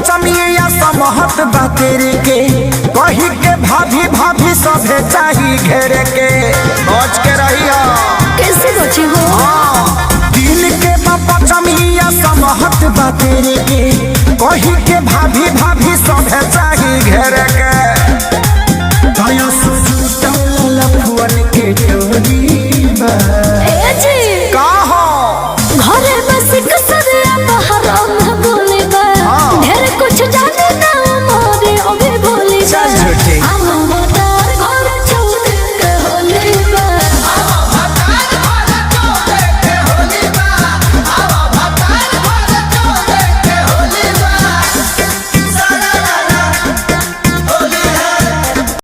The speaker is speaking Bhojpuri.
पचमिया समहत बा तेरे के कही के भाभी भाभी सभे चाही घेरे के बच के रहिया कैसे बचे हो दिल के पचमिया समहत बा तेरे के कही के भाभी भाभी सभे चाही घेरे के